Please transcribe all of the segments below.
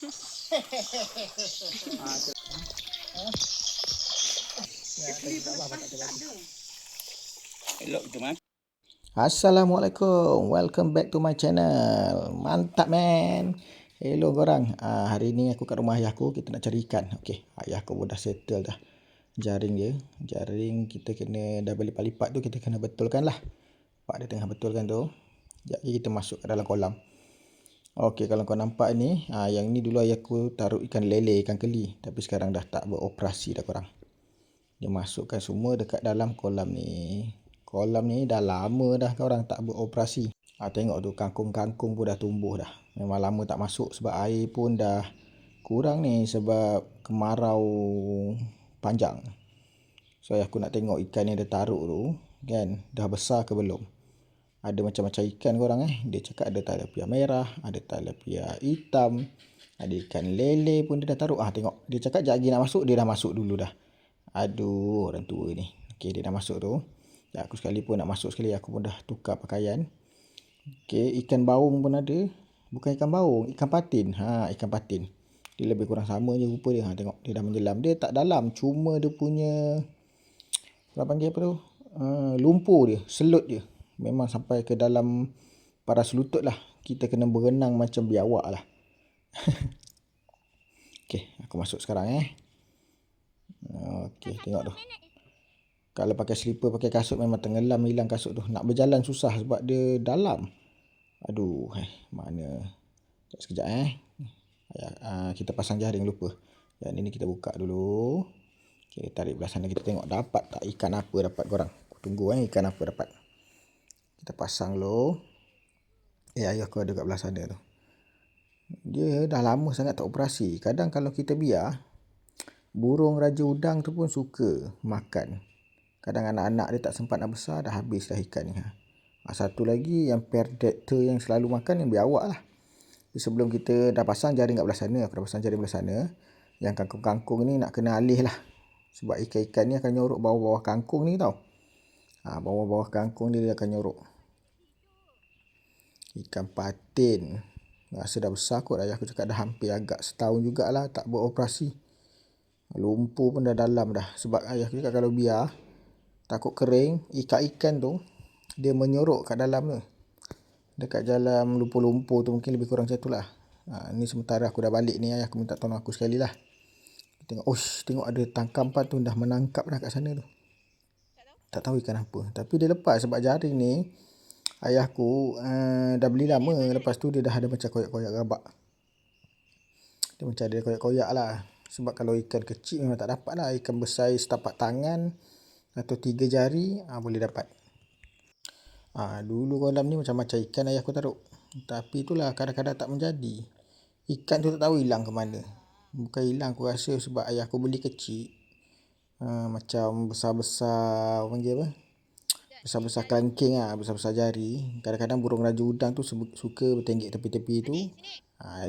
Assalamualaikum, welcome back to my channel. Mantap man. Hello korang. Hari ni aku kat rumah ayah aku, kita nak cari ikan. Okey, ayah aku pun dah settle dah jaring dia. Jaring kita kena dah berlipat-lipat tu, kita kena betulkan lah. Pak dia tengah betulkan tu. Sekejap lagi kita masuk ke dalam kolam. Okey, kalau kau nampak ni, yang ni dulu ayah aku taruh ikan lele, ikan keli. Tapi sekarang dah tak beroperasi dah korang. Dia masukkan semua dekat dalam kolam ni. Kolam ni dah lama dah korang tak beroperasi. Tengok tu kangkung-kangkung pun dah tumbuh dah. Memang lama tak masuk sebab air pun dah kurang ni sebab kemarau panjang. So aku nak tengok ikan yang dia taruh tu kan dah besar ke belum. Ada macam-macam ikan korang Dia cakap ada tilapia merah, ada tilapia hitam, ada ikan lele pun dia dah taruh. Tengok dia cakap jap lagi nak masuk, dia dah masuk dulu dah. Aduh, orang tua ni. Okey, dia dah masuk tu. Ya, aku sekali pun nak masuk sekali. Aku pun dah tukar pakaian. Okey, ikan baung pun ada. Bukan ikan baung, ikan patin. Ikan patin. Dia lebih kurang sama je rupa dia. Tengok, dia dah menyelam. Dia tak dalam. Cuma dia punya, apa panggil apa tu? Lumpur dia, selut dia. Memang sampai ke dalam paras lutut lah. Kita kena berenang macam biawak lah. Okey, aku masuk sekarang Okey, tengok tu. Kalau pakai slipper, pakai kasut memang tenggelam hilang kasut tu. Nak berjalan susah sebab dia dalam. Aduh, mana. Sekejap kita pasang jaring lupa. Yang ini kita buka dulu. Okay, tarik belah sana kita tengok dapat tak ikan apa dapat korang. Tunggu ikan apa dapat. Kita pasang dulu. Ayah aku ada kat belah sana tu. Dia dah lama sangat tak operasi. Kadang kalau kita biar, burung raja udang tu pun suka makan. Kadang anak-anak dia tak sempat nak besar, dah habis dah ikan ni. Satu lagi yang predator yang selalu makan yang biawak lah. Sebelum kita dah pasang jaring kat belah sana, aku dah pasang jaring belah sana, yang kangkung-kangkung ni nak kena alih lah. Sebab ikan-ikan ni akan nyorok bawah-bawah kangkung ni tau. Bawah-bawah kangkung dia akan nyorok. Ikan patin. Rasa dah besar kot. Ayah aku cakap dah hampir agak setahun jugalah tak beroperasi. Lumpur pun dah dalam dah. Sebab ayah aku cakap kalau biar, takut kering, ikan-ikan tu dia menyorok kat dalam tu. Dekat dalam lumpur-lumpur tu mungkin lebih kurang macam tu lah. Ni sementara aku dah balik ni, ayah aku minta tolong aku sekali lah. Tengok, tengok ada tangkapan tu dah menangkap dah kat sana tu. Tak tahu ikan apa. Tapi dia lepas sebab jaring ni ayah aku dah beli lama. Lepas tu dia dah ada macam koyak-koyak rabak. Dia macam ada koyak-koyak lah. Sebab kalau ikan kecil memang tak dapat lah. Ikan besar setapak tangan atau 3 jari boleh dapat. Dulu kolam ni macam-macam ikan ayah aku taruh. Tapi itulah kadang-kadang tak menjadi. Ikan tu tak tahu hilang ke mana. Bukan hilang aku rasa sebab ayah aku beli kecil. Macam besar-besar panggil apa? Besar-besar kelengking besar-besar jari. Kadang-kadang burung raja udang tu suka bertenggek tepi-tepi tu.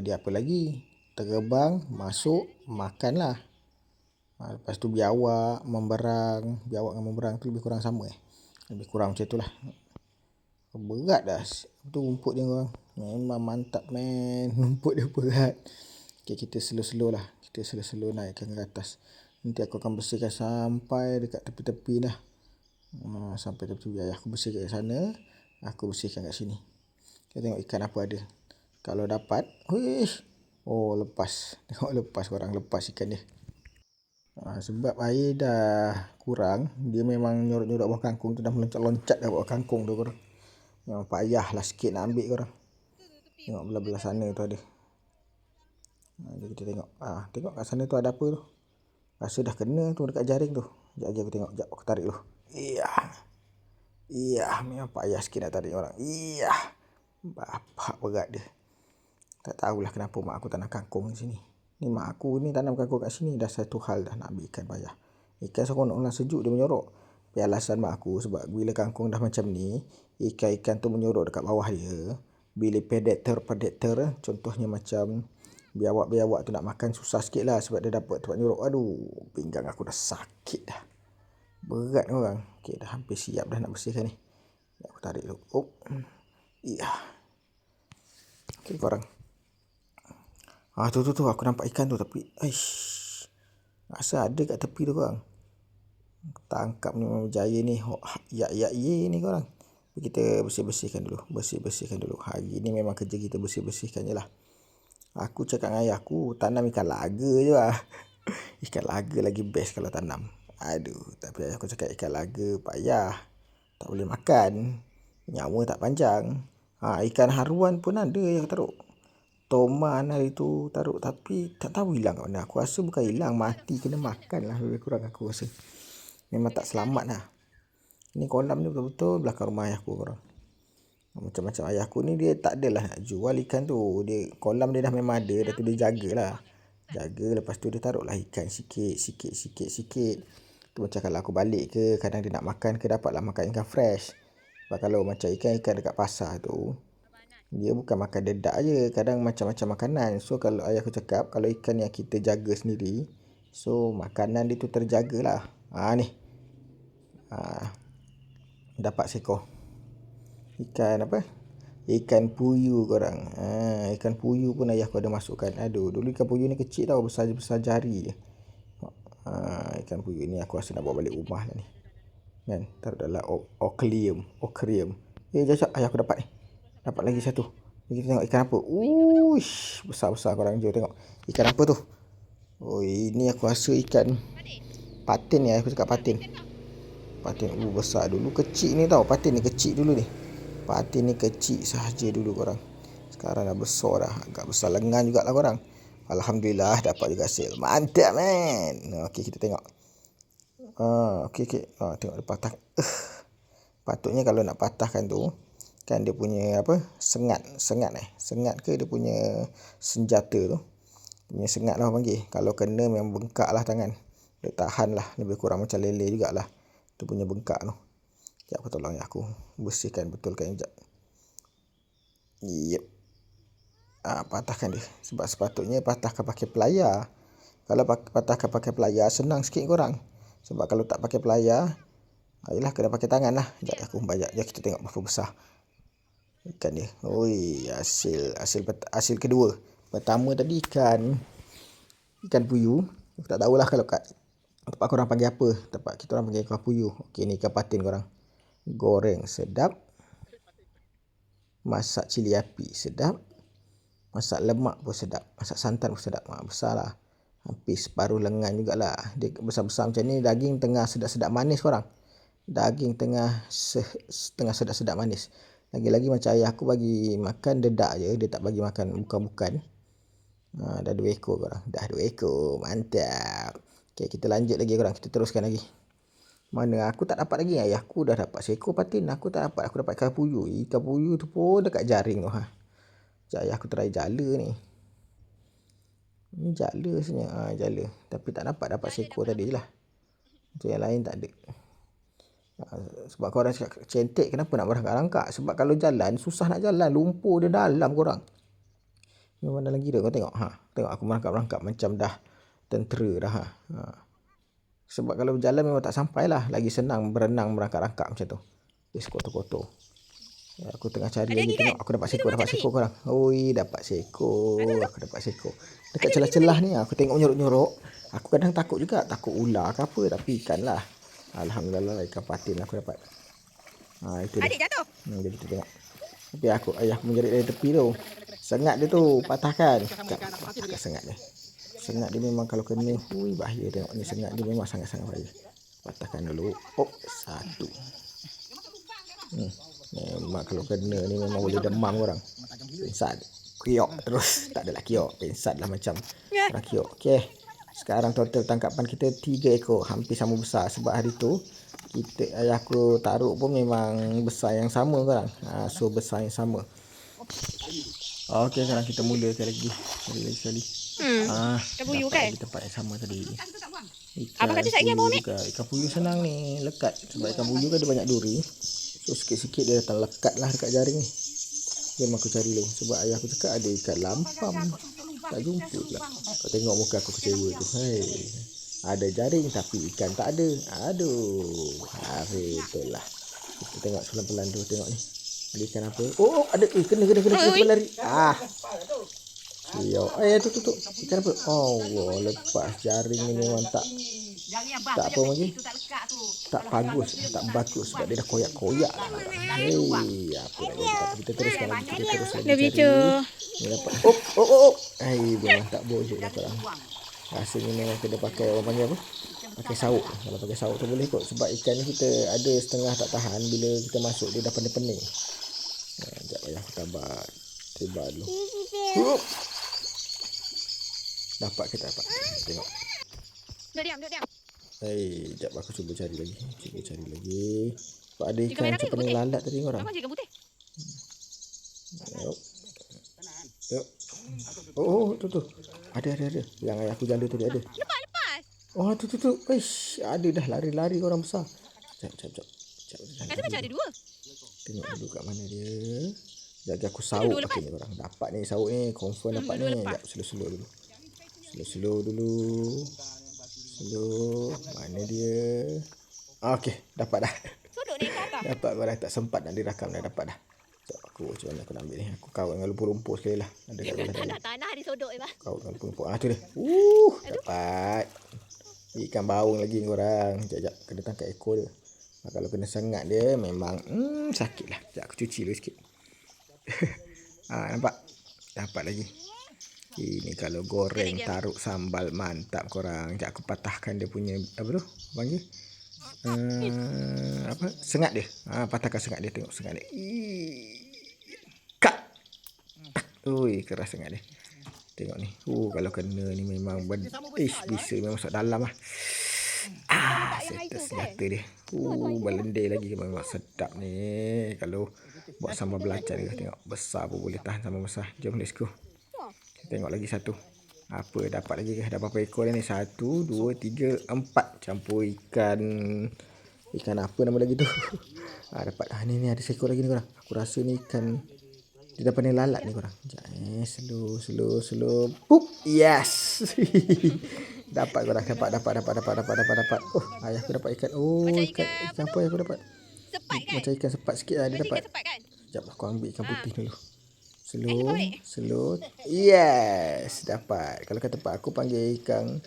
Dia apa lagi? Terbang, masuk, makan lah. Lepas tu biawak, memberang. Biawak dengan memberang tu lebih kurang sama Lebih kurang macam tu lah. Berat dah tu rumput dia orang. Memang mantap man. Rumput dia berat. Okay, kita slow-slow lah. Kita slow-slow naikkan ke atas. Nanti aku akan bersihkan sampai dekat tepi-tepi dah. Sampai tepi-tepi. Ayah aku bersihkan kat sana, aku bersihkan kat sini. Kita tengok ikan apa ada. Kalau dapat, lepas. Tengok lepas korang, lepas ikan dia. Sebab air dah kurang, dia memang nyorok-nyorok bawah kangkung tu, dah meloncat-loncat dah bawah kangkung tu korang. Memang payah lah sikit nak ambil korang. Tengok belah-belah sana tu ada. Jadi kita tengok. Tengok kat sana tu ada apa tu. Rasa dah kena tu dekat jaring tu. Sekejap lagi aku tengok. Sekejap aku tarik dulu. Memang payah sikit nak tarik orang. Bapak berat dia. Tak tahulah kenapa mak aku tanam kangkung di sini. Ni mak aku ni tanam kangkung kat sini dah satu hal dah nak ambil ikan payah. Ikan seronok lah, sejuk dia menyorok. Tapi alasan mak aku sebab bila kangkung dah macam ni, ikan-ikan tu menyorok dekat bawah dia. Bila predator contohnya macam biawak-biawak tu nak makan susah sikit lah sebab dia dapat tempat nyorok. Aduh, pinggang aku dah sakit dah. Berat orang. Okay, dah hampir siap dah nak bersihkan ni. Aku tarik dulu. Okay korang. Tu aku nampak ikan tu tapi rasa ada kat tepi tu korang. Tangkap ni memang berjaya ni. Ni korang. Kita bersih-bersihkan dulu. Hari ni memang kerja kita bersih-bersihkan je lah. Aku cakap dengan ayah aku, tanam ikan laga je lah. Ikan laga lagi best kalau tanam. Tapi ayah aku cakap ikan laga payah. Tak boleh makan. Nyawa tak panjang. Ikan haruan pun ada yang taruh. Toman hari tu taruh. Tapi tak tahu hilang kat mana. Aku rasa bukan hilang. Mati kena makan lah. Lebih kurang aku rasa. Memang tak selamat lah. Ni kolam ni betul-betul belakang rumah ayah aku korang. Macam-macam ayah aku ni dia tak adalah nak jual ikan tu. Kolam dia dah memang ada. Dah tu dia jagalah. Lepas tu dia taruh lah ikan sikit. Tu macam kalau aku balik ke, kadang dia nak makan ke, dapatlah makan ikan fresh. Sebab kalau macam ikan dekat pasar tu, dia bukan makan dedak je. Kadang macam-macam makanan. So kalau ayah aku cakap, kalau ikan yang kita jaga sendiri, so makanan dia tu terjagalah. Ni. Dapat seekor. Ikan apa? Ikan puyuh korang. Ikan puyuh pun ayah aku ada masukkan. Dulu ikan puyuh ni kecil tau. Besar jari je. Ikan puyuh ni aku rasa nak bawa balik rumah lah ni. Kan? Taruh dalam aquarium. Jap. Ayah aku dapat ni. Dapat lagi satu. Kita tengok ikan apa. Besar-besar korang. Jom tengok. Ikan apa tu? Ini aku rasa ikan patin ni. Aku cakap patin. Besar dulu. Kecil ni tau. Patin ni kecil dulu ni. Patin ni kecil sahaja dulu korang. Sekarang dah besar dah. Agak besar lengan jugalah korang. Alhamdulillah dapat juga hasil. Mantap man. Okey kita tengok. Okey. Tengok dia patah. Patutnya kalau nak patahkan tu, kan dia punya apa? Sengat ke dia punya senjata tu. Punya sengat lah orang panggil. Kalau kena memang bengkak lah tangan. Dia tahan lah. Lebih kurang macam lele jugalah. Dia punya bengkak tu. Sekejap aku tolong aku bersihkan betulkan sekejap. Yep. Patahkan dia. Sebab sepatutnya patahkan pakai pelayar. Kalau patahkan pakai pelayar senang sikit korang. Sebab kalau tak pakai pelayar, yelah kena pakai tangan lah. Sekejap aku bayar. Jom kita tengok berapa besar ikan dia. Hasil kedua. Pertama tadi ikan puyuh. Aku tak tahulah kalau kat tempat korang panggil apa. Tempat kita orang panggil ikan puyuh. Okey ni ikan patin korang. Goreng sedap. Masak cili api sedap. Masak lemak pun sedap. Masak santan pun sedap. Besar lah. Hampir separuh lengan jugalah. Dia besar-besar macam ni. Daging tengah sedap-sedap manis korang. Daging tengah sedap-sedap manis. Lagi-lagi macam ayah aku bagi makan dedak je. Dia tak bagi makan bukan-bukan. Dah 2 ekor korang. Dah 2 ekor. Mantap. Okay, kita lanjut lagi korang. Kita teruskan lagi. Mana aku tak dapat lagi. Ayah aku dah dapat seekor patin. Aku tak dapat. Aku dapat ikan puyuh. Ikan puyuh tu pun dekat jaring tu. Sekejap ayah aku try jala ni. Ni jala sebenarnya. Jala. Tapi tak dapat seekor tadi je lah. Untuk yang lain tak ada. Sebab korang cakap centek, kenapa nak merangkak-rangkak? Sebab kalau jalan, susah nak jalan. Lumpur dia dalam korang. Memang dalam gila kau tengok. Tengok aku merangkak-rangkak macam dah tentera dah. Sebab kalau berjalan memang tak sampai lah. Lagi senang berenang merangkak-rangkak macam tu. Kotor-kotor. Aku tengah cari lagi. Tengok aku dapat seekor korang. Dapat seekor. Aku dapat seekor. Dekat celah-celah ni aku tengok nyorok-nyorok. Aku kadang takut juga. Takut ular ke apa. Tapi ikan lah. Alhamdulillah ikan patin aku dapat. Itu dia. Adik jatuh. Jadi kita tengok. Tapi ayah aku menjerit dari tepi tu. Sengat dia tu patahkan. Patahkan sengat dia. Sengat dia memang kalau kena bahaya. Tengok ni sengat dia memang sangat-sangat bahaya. Patahkan dulu. Satu. Memang kalau kena ni memang boleh demam korang. Pensat. Kiok terus. Tak adalah kiok. Pensat lah macam orang kiok. Okey. Sekarang total tangkapan kita 3 ekor. Hampir sama besar. Sebab hari tu ayah aku taruh pun memang besar yang sama korang. So besar yang sama. Okey sekarang kita mulakan lagi. Sekali. Ikan puyuh kan? Di tempat yang sama tadi. Abang kata saya bawa ambil. Ikan puyuh senang ni. Lekat. Sebab ikan puyuh kan dia banyak duri. So sikit-sikit dia datang lekat lah dekat jaring ni. Jom aku cari dulu. Sebab ayah aku cakap ada ikan lampam. Tak jumpa pula. Kau tengok muka aku kecewa tu. Ada jaring tapi ikan tak ada. Betul lah. Kita tengok pelan-pelan tu. Tengok ni. Ada ikan apa? Ada. Kena lari. Siap. Tu. Ikan apa? Allah, lepas jaring ni memang tak apa lagi. Tak bagus, tak bagus sebab dia dah koyak-koyak lah. Hei, apa lagi? Tapi kita teruskan lagi, kita terus lagi cari. Ni dapat. Memang tak boleh lah korang. Rasanya memang kena pakai, orang panggil apa? Pakai sauk. Kalau pakai sauk tu boleh kot. Sebab ikan ni kita ada setengah tak tahan. Bila kita masuk dia dah pening-pening. Sekejap payah aku tabak. Tiba dulu. Dapat ke tak dapat? Tengok. Diam. Sekejap aku cuba cari lagi. Sebab ada ikan macam pening lalat tadi korang. Memang ikan putih. Yuk. Tu. Ada. Yang ayah aku jala tadi ada. Lepas. Tu. Ish, ada dah lari korang besar. Sekejap. Rasa macam ada 2. Tengok dulu kat mana dia. Sekejap aku sauk pakai ni korang. Dapat ni sauk ni. Confirm dapat ni. Sekejap slow dulu. Slow dulu. Mana dia? Okey, dapat dah. Sodok ni kat atas. Dapat korang, tak sempat nak direkam dah, dapat dah. Sekejap aku macam mana aku nak ambil ni. Aku kawal dengan lumpur-lumpur sekali lah. Ada kat dalam Tanah disodok je bang. kawal dengan lumpur-lumpur. Tu dia. Dapat. Ikan baung lagi korang. Sekejap, kena tangkap ekor dia. Kalau kena sengat dia memang sakit lah. Sekejap aku cuci dulu sikit. Nampak? Dapat lagi. Ini kalau goreng taruh sambal mantap korang. Sekejap aku patahkan dia punya apa tu? Panggil? Sengat dia. Patahkan sengat dia, tengok sengat dia. Kat. Ui, keras sengat dia. Tengok ni. Kalau kena ni memang bisa memang masuk dalam lah. Settle senjata dia. Berlendir lagi memang sedap ni. Kalau buat sambal belacan ke, tengok besar pun boleh tahan sambal besar. Jom let's go. Tengok lagi satu. Apa dapat lagi ke? Dah berapa ekor ni? 1, 2, 3, 4. Campur ikan apa nama lagi tu? Dapat. Ni ada seekor lagi ni korang. Aku rasa ni ikan dia dapat ni lalat ni korang. Slow. Pup. Yes. Dapat korang. Dapat. Ayah aku dapat ikan. Ikan apa yang aku dapat? Sepat kan? Macam ikan sepat sikit lah dia dapat. Ikan sepat kan? Sekejap aku ambil ikan putih dulu. Slow. Yes, dapat. Kalau kat tempat aku panggil ikan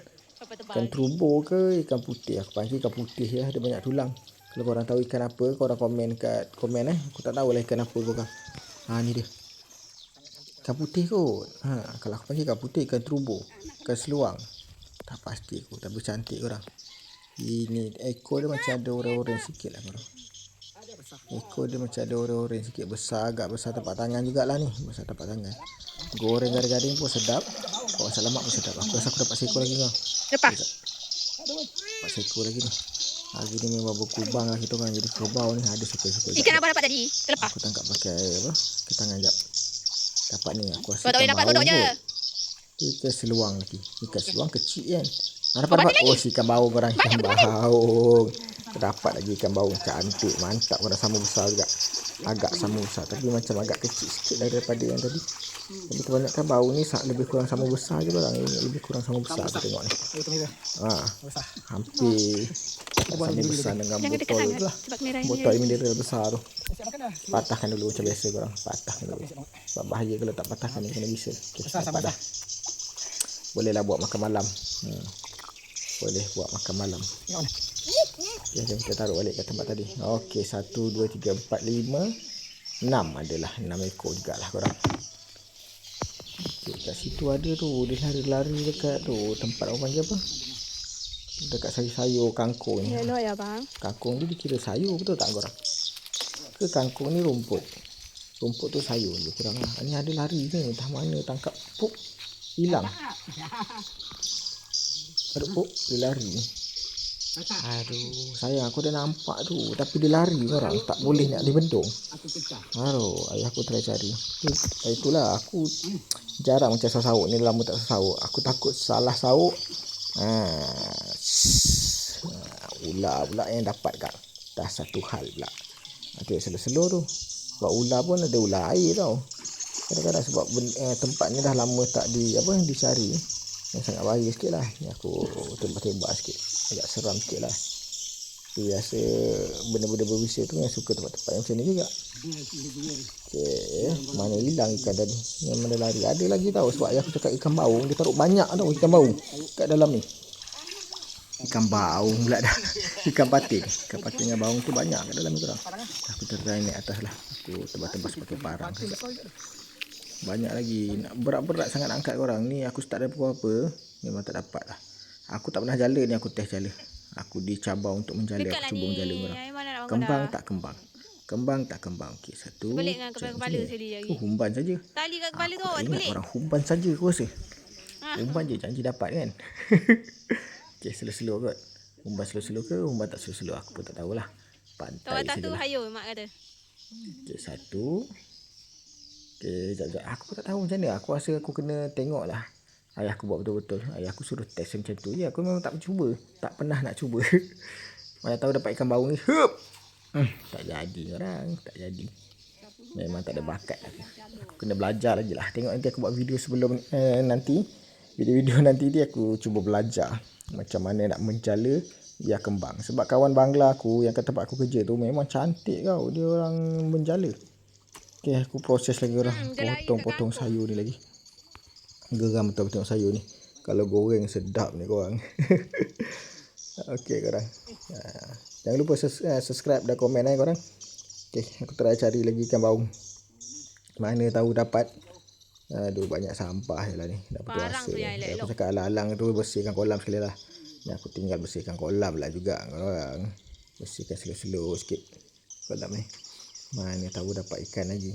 terubo ke ikan putih. Aku panggil ikan putih lah, dia banyak tulang. Kalau korang tahu ikan apa, korang komen kat komen Aku tak tahu lah ikan apa korang. Ni dia. Ikan putih kot. Kalau aku panggil ikan putih, ikan terubo, ikan seluang. Tak pasti aku, tapi cantik korang. Ini ekor dia macam ada orang-orang sikit lah korang. Ekor dia macam ada orang-orang sikit. Agak besar tapak tangan jugalah ni. Besar tapak tangan. Goreng garing-garing pun sedap. Bawa lemak pun sedap. Aku rasa aku dapat seekor lagi kau. Lepas. Dapat seekor lagi ni. Hari ni memang berkubang lah kita orang. Jadi kerbau ni ada seekor-seekor. Ikan apa dapat tadi? Terlepas. Aku tangkap pakai ke tangan jap. Dapat ni aku rasa. Kau tak boleh dapat sodok je. Ikan seluang lagi. Ikan seluang kecil kan. Dapat. Si ikan baung korang. Ikan baung. Dapat lagi ikan baung cantik, mantap. Korang sama besar juga. Agak sama besar, tapi macam agak kecil sikit daripada yang tadi. Tapi kebanyakan baung ni lebih kurang sama besar je korang. Ini lebih kurang sama besar. Tengok ni. Hampir sama besar dengan botol mineral besar tu. Patahkan dulu macam biasa korang. Patahkan dulu. Sebab bahaya kalau tak patahkan ni kena bisa. Dapat dah. Bolehlah buat makan malam. Boleh buat makan malam. Jom kita taruh balik ke tempat tadi. Okey, 1, 2, 3, 4, 5, 6 adalah. 6 ekor jugalah korang. Kat situ ada tu. Dia lari-lari dekat tu. Tempat orang panggil apa? Dekat sayur-sayur kangkung ni. Elok ya bang. Kangkung ni dikira sayur betul tak korang? Ke kangkung ni rumput? Rumput tu sayur je korang lah. Ni ada lari ni. Entah mana tangkap. Pup. Hilang. Aduh, dia lari. Aduh, sayang aku dah nampak tu. Tapi dia lari korang. Tak boleh nak dibendung. Ayah aku try cari. Itulah aku jarang macam sauk ni. Lama tak sauk. Aku takut salah sauk. Ular pula yang dapat kan. Dah satu hal pula. Nanti slow tu. Sebab ular pun ada ular air tau. Kadang-kadang sebab tempat ni dah lama tak dicari. Yang sangat bahaya sikit lah. Ni aku tembak-tembak sikit. Agak seram sikit lah. Biasa benda-benda berbisa tu yang suka tempat-tempat yang macam ni juga. Mana hilang ikan tadi. Memang dia lari. Ada lagi tau. Sebab ayah aku cakap ikan baung. Dia taruh banyak tau ikan baung kat dalam ni. Ikan baung pula dah. Ikan patin. Ikan patin dengan baung tu banyak kat dalam ni korang. Aku try naik atas lah. Aku tebas-tebas pakai parang. Banyak lagi. Berat-berat sangat angkat korang. Ni aku start dari pukul apa. Memang tak dapat lah. Aku tak pernah jala ni. Aku test jala. Aku dicabar untuk menjala. Aku cuba menjala korang. Kembang tak kembang. Kembang tak kembang. Okey, satu. Balik dengan kepala sekali lagi. Humban saja. Tali kat kepala tu awak Ingat balik. orang humban saja aku rasa. Humban je janji dapat kan. Okey, slow-slow kot. Humban slow-slow ke humban tak slow-slow aku pun tak tahulah. Pantai Tak tu sajalah. hayo mak kata. Okey, satu. Okey, sekejap. Aku pun tak tahu macam mana. Aku rasa aku kena tengok lah. Ayah aku buat betul-betul. Ayah aku suruh test macam tu. Ya, aku memang tak cuba. Tak pernah nak cuba. Mana tahu dapat ikan baung ni. Hup! Tak jadi orang. Tak jadi. Memang tak ada bakat aku kena belajar lagi lah. Tengok nanti aku buat video sebelum nanti. Video-video nanti ni aku cuba belajar. Macam mana nak menjala biar kembang. Sebab kawan Bangla aku yang kat tempat aku kerja tu memang cantik tau. Dia orang menjala. Okay, aku proses lagi orang. Potong-potong sayur ni lagi. Geram betul tengok sayur ni. Kalau goreng sedap ni korang. Okay korang. Jangan lupa subscribe dan komen korang. Okay, aku try cari lagi ikan baung. Mana tahu dapat. Aduh, banyak sampah je lah ni. Dah putus asa. Aku cakap alang-alang tu bersihkan kolam sekali lah. Ni aku tinggal bersihkan kolam lah juga korang. Bersihkan slow-slow sikit kolam ni. Mana tahu dapat ikan lagi.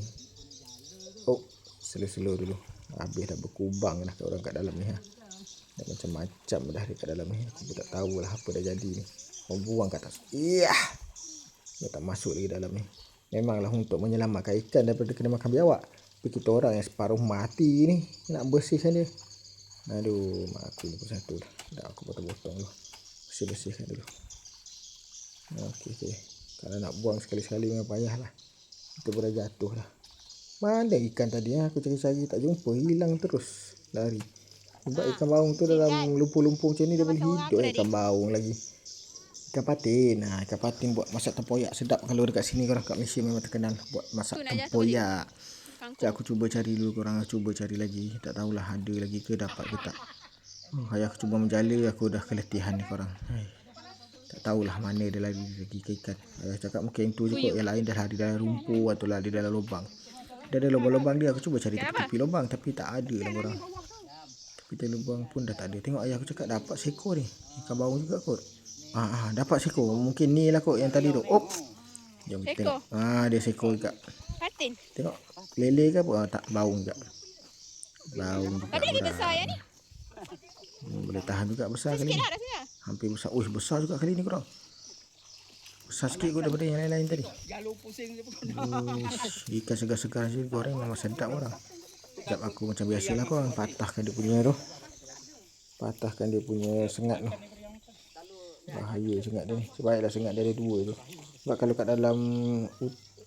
Oh, slow-slow dulu. Habis dah berkubang dah orang kat dalam ni. Dah macam-macam dah dekat dalam ni. Aku pun tak tahulah apa dah jadi ni. Mau buang kat atas. Iyah. Dia tak masuk lagi dalam ni. Memanglah untuk menyelamatkan ikan daripada kena makan biawak. Tapi kita orang yang separuh mati ni nak bersihkan dia. Aduh, mak aku ni pun satu dah. Dah aku potong-potong dulu. Bersih-bersihkan dulu. Okey. Kalau nak buang sekali-sekali memang payah lah. Kita boleh jatuh lah. Mana ikan tadi aku cari-cari tak jumpa. Hilang terus. Lari. Sebab ikan baung tu dalam lumpur-lumpur macam ni dia boleh hidup. Ikan baung lagi. Ikan patin. Ikan patin buat masak tempoyak sedap. Kalau dekat sini korang kat Malaysia memang terkenal buat masak tempoyak. Sekejap aku cuba cari dulu korang. Cuba cari lagi. Tak tahulah ada lagi ke dapat ke tak. Ayah aku cuba menjala. Aku dah keletihan ni korang. Tak tahulah mana dia lari lagi ke ikan. Ayah cakap mungkin tu je kot. Yang lain dah lari dalam rumpur atau lari dalam lubang. Dia ada lubang-lubang dia. Aku cuba cari tepi-tepi lubang. Tapi tak ada lah korang. Tepi lubang pun dah tak ada. Tengok ayah aku cakap dapat seekor ni. Ikan baung juga kot. Dapat seekor. Mungkin ni lah kot yang tadi tu. Jom kita tengok. Dia seekor juga. Patin. Tengok. Lele ke apa? Tak, baung juga. Baung juga. Tapi lagi besar ya ni. Boleh tahan juga besar kali ni. Sikit lah rasanya. Hampir besar. Besar juga kali ni korang. Besar sikit kot daripada yang lain-lain tadi. Ikan segar-segar je goreng memang sedap orang. Sekejap aku macam biasalah korang. Patahkan dia punya tu. Patahkan dia punya sengat tu. Bahaya sengat dia ni. Sebaiklah sengat dia ada dua tu. Sebab kalau kat dalam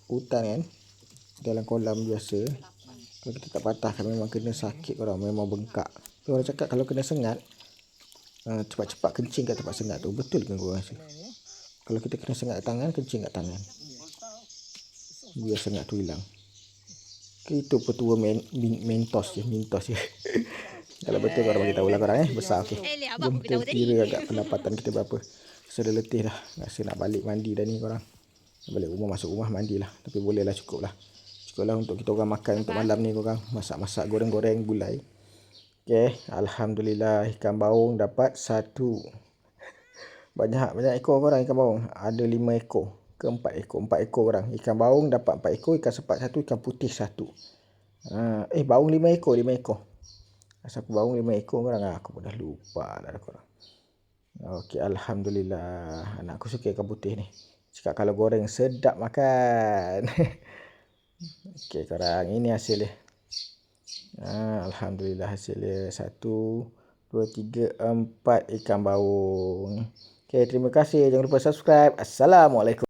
hutan kan, dalam kolam biasa, kalau kita tak patahkan memang kena sakit korang. Memang bengkak. Tapi orang cakap kalau kena sengat, cepat-cepat kencing kat tempat sengat tu. Betul ke korang rasa? Kalau kita kena sengat kat tangan, kencing kat tangan. Biar sengat tu hilang. Itu petua mintos je. Kalau betul korang bagi tahu lah korang besar okey. Jom kita kira agak pendapatan kita berapa. Sudah letih dah. Rasa nak balik mandi dah ni korang. Balik rumah, masuk rumah mandilah. Tapi boleh lah, cukup lah. Cukup lah untuk kita orang makan untuk malam ni korang. Masak-masak goreng-goreng gulai. Okey, alhamdulillah ikan baung dapat satu. Banyak ekor korang ikan baung. Ada 5 ekor ke 4 ekor. 4 ekor korang. Ikan baung dapat 4 ekor, ikan sepat 1, ikan putih 1. Baung 5 ekor, 5 ekor. Asal aku baung 5 ekor korang. Aku pun dah lupa lah korang. Okey, alhamdulillah. Anak aku suka ikan putih ni. Cakap kalau goreng sedap makan. Okey korang, ini hasil dia. Alhamdulillah hasil dia. 1, 2, 3, 4 ikan baung. Okey, terima kasih. Jangan lupa subscribe. Assalamualaikum.